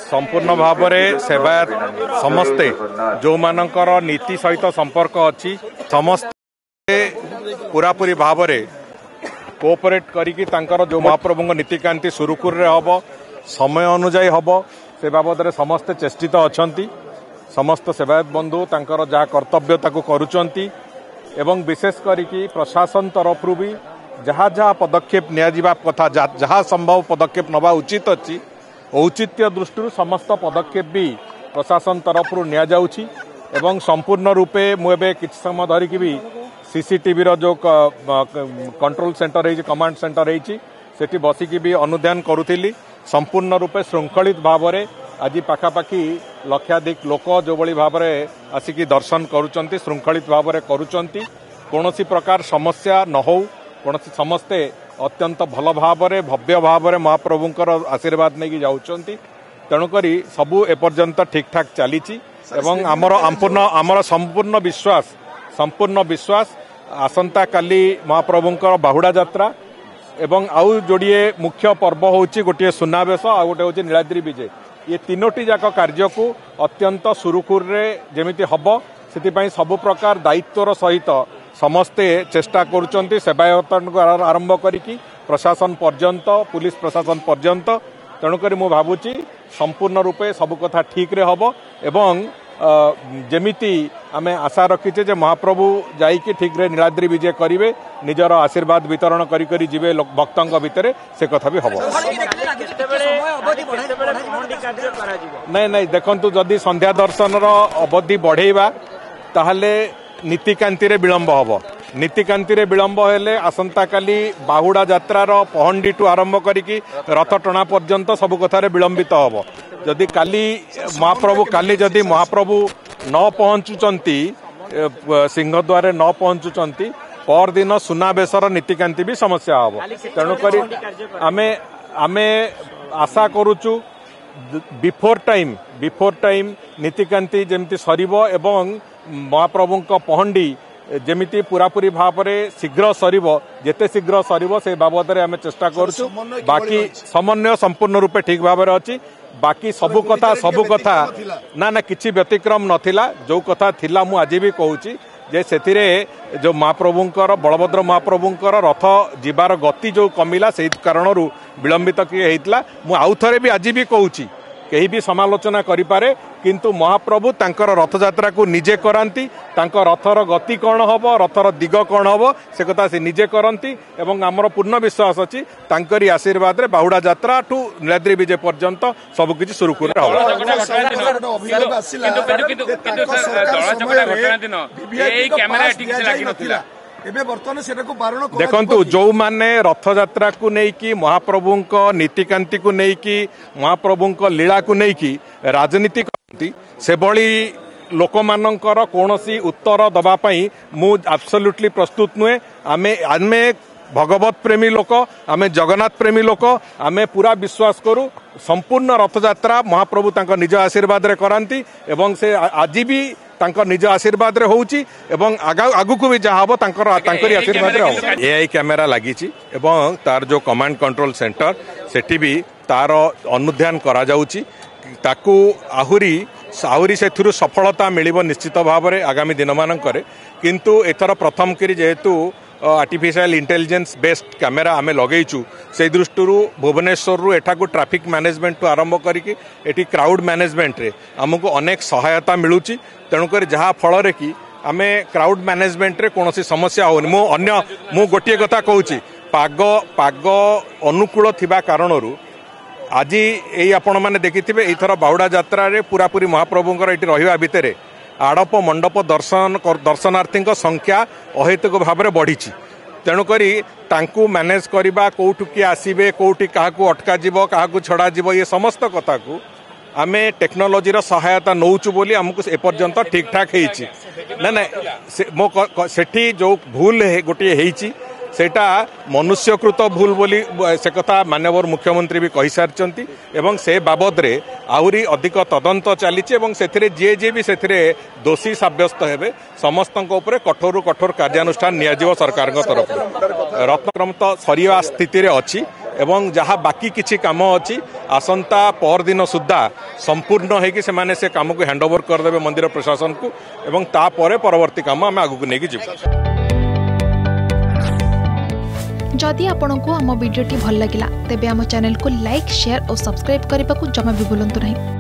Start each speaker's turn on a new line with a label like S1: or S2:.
S1: संपूर्ण भाव में सेवायत समस्ते जो मानकर नीति सहित संपर्क अच्छी समस्ते पूरापूरी भाव में कोऑपरेट करिकी तांकर जो महाप्रभु नीतिकांति सुरुखुर हम समय अनुजाई हम से बाबद में समस्ते चेष्टित अच्छा समस्त सेवायत बंधु तांकर जहाँ कर्तव्य ताकू करुचंती एवं विशेष करिकी प्रशासन तरफ भी जहाँ जहाँ पदक्षेप निया कथा जहाँ संभव पदक्षेप नवा उचित अच्छी औचित्य दृष्टि समस्त पदक्षेप भी प्रशासन तरफ निया जाउछि एवं संपूर्ण रूपे मुझे किसी समय धरिकी भी सीसीटीवी जो कंट्रोल सेंटर है कमांड सेंटर है बसिकी भी अनुध्यान करुली संपूर्ण रूपे श्रृंखलित भाव में आज पाखापाखि लक्षाधिक लोक जो भाव में आसिकी दर्शन करुचंती श्रृंखलित भाव में करुचंती कौनसी प्रकार समस्या न हो कौन समस्ते अत्यंत भल भाव में भव्य भाव में महाप्रभुंकर आशीर्वाद नहीं जाउचंती तेणुक सबू एपर्यंत ठीक ठाक चली आमर संपूर्ण विश्वास आसंता काली महाप्रभुंकर बाहुड़ा यात्रा एवं आउ जोड़िए मुख्य पर्व होची गोटे सुनावेश आ गोटे होची नीलाद्री विजय ये तीनोटी जाक कार्य को अत्यंत सुरुखुर जेमिति हब से सबु प्रकार दायित्वर सहित समस्ते चेष्टा करुचंती सेवायत आरंभ करिकी प्रशासन पर्यंत पुलिस प्रशासन पर्यंत तेणुक मु भावुची संपूर्ण रूपे सबु कथा ठीक रे हब एवं जेमिति आमे आशा रखीचे जे महाप्रभु जाइकी ठीक रे नीलाद्री विजय करिवे निजर आशीर्वाद वितरण करी करी जिवे भक्तों भितर से कथा भी हब नहीं नहीं देखंतु जदि संध्या दर्शन अवधि बढ़ेवा ताहले नीतिकांति रे विलंब हब नीतिकांति रे विलंब हेले आसंता काली बाहुड़ा यात्रार पहंडी टू आरंभ करिकी रथ टणा पर्यंत सबु कथारे विलंबित हब जदि काली महाप्रभु न पहुंचुचंती सिंहद्वारे न पहुंचुचंती पर दिन सुनावेशर नीतिकांति भी समस्या हम तेणुक आमे आशा करुचु बिफोर टाइम नीतिकांति जमती सरीबो एवं महाप्रभु पहंडी जेमिति पूरापूरी भाव में शीघ्र सरीबो जेते शीघ्र सरीबो से बाबद में आमे चेष्टा करुचु बाकी समन्वय संपूर्ण रूपे ठीक भाव में अच्छी बाकी सबु कथा ना किसी व्यतिक्रम नथिला जो कथा थिला मु आज भी कहूची जे सेथिरे जो महाप्रभुंकर बलभद्र महाप्रभुंकर रथ जीवार गति जो कमिला से कारण विलंबित किए होता मु आउ थे भी आज भी कहूची कहीं भी समालोचना करिपारे किंतु महाप्रभु तांकर रथ यात्रा को निजे करांती तांकर रथर गति कौन हम रथर दिग कौन हम से कथा से निजे करती एवं आमर पूर्ण विश्वास अच्छी तांकरी आशीर्वाद रे बाहुड़ा यात्रा ठू नीलाद्री विजय पर्यंत सबकिछि सुरुखुर देखंतु जो माने रथ यात्रा को लेकिन महाप्रभु नीतिकांति को लेकिन महाप्रभु लीला को लेकिन राजनीति करती से भली लोक मानकर कौनसी उत्तर दबापाई मु एब्सोल्युटली प्रस्तुत नुहे आमे भगवत प्रेमी लोक आमे जगन्नाथ प्रेमी लोक आमे पूरा विश्वास करू संपूर्ण रथ यात्रा महाप्रभु तांको निज आशीर्वाद रे करांती एवं से आज भी तांको निज आशीर्वाद रे होउची एवं आगु को भी जहाँ हम तांकरी आशीर्वाद रे हो एआई कैमेरा लागिची एवं तार जो कमांड कंट्रोल सेंटर सेठी भी तार अनुध्यान करा जाउची ताकू आहुरी से सफलता मिलिबो निश्चित भाव में आगामी दिन मानकरे किंतु एथर प्रथम करी जेहेतु आर्टिफिशियल इंटेलिजेंस बेस्ड कैमेरा आमे लगेइचु से दृष्टि भुवनेश्वर रु एठा को ट्रैफिक मैनेजमेंट टू आरंभ करिकी एठी क्राउड मैनेजमेंट रे हमको अनेक सहायता मिलुची तेणुक जहाँ फल रे कि आमे क्राउड मैनेजमेंट रे कौन समस्या होनी मु गोटे कथा कहूची पाग अनुकूल थिबा कारणरू आज यही आपण मैंने देखिथिबे एथर बाहुड़ा यात्रा रे पूरापूरी महाप्रभुंकर एठी रहिबा भितरे आड़प मंडप दर्शनार्थी संख्या अहेतुक भाव में बढ़ी तेणुक मैनेज करवा कौटू किए आसबे कौटी क्या अटका क्या छड़ा ये समस्त कथा को आमे टेक्नोलोजी सहायता नौचु बोली आमको एपर्यंत ठीक ठाक ना ना सेठी जो भूल गोटे सेटा मनुष्यकृत भूल बोली से कथा माननीय मुख्यमंत्री भी कही सारी एवं से बाबद रे आहुरी अधिक तदंत चली जी भी से दोषी सब्यस्त हेबे समस्त कठोर कठोर कार्यानुष्ठान नियाजिव सरकार तरफ रत्नक्रम तो सरिया स्थिति रे अच्छी एवं जहाँ बाकी किछि काम अछि आसंता पर दिन सुद्धा संपूर्ण होगी से काम को हैंडओवर करदे मंदिर प्रशासन को एवं तापर परवर्ती काम आम आगू को लेकिन जीव।
S2: जदि आपंक आम भिडी भल लगा तेब आम चैनल को लाइक शेयर और सब्सक्राइब करने को जमा भी भूलु नहीं।